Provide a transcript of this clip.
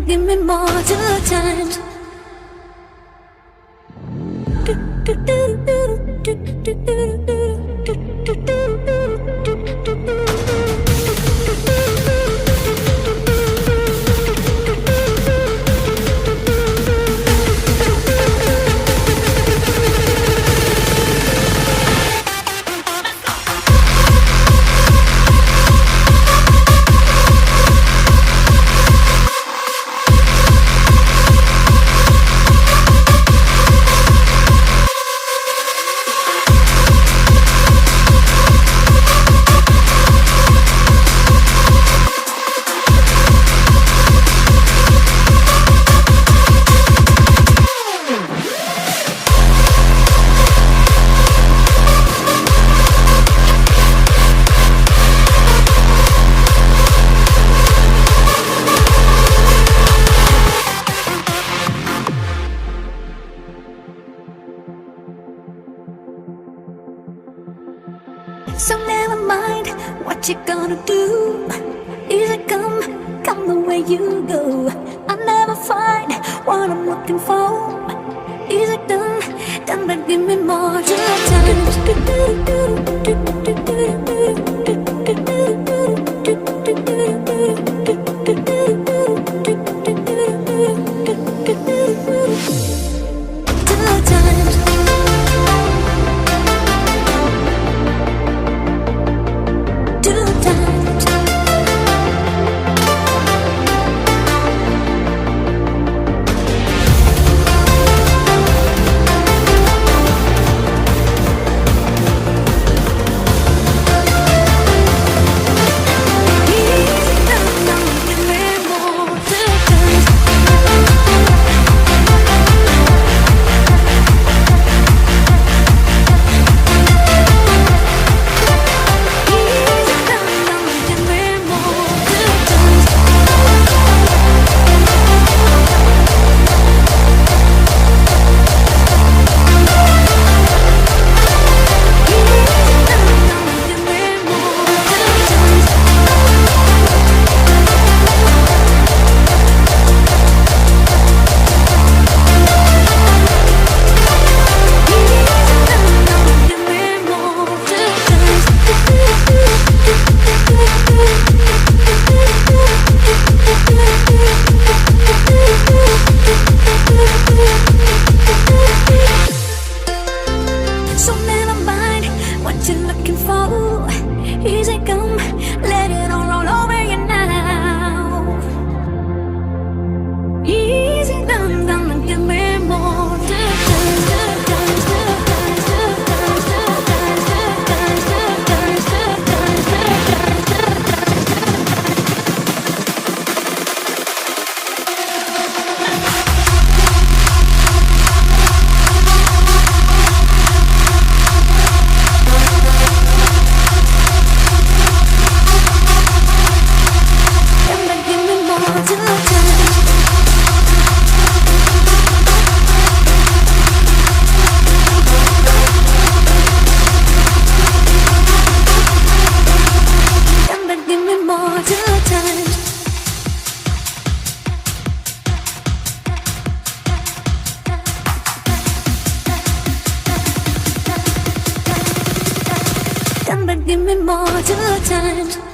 give me more two times. So never mind what you gonna do. Easy come the way you go. I never find what I'm looking for. Easy done, but give me more times. So never mind what you're looking for. Easy come, let it all roll over you now. Easy done, and give me more give me more two times.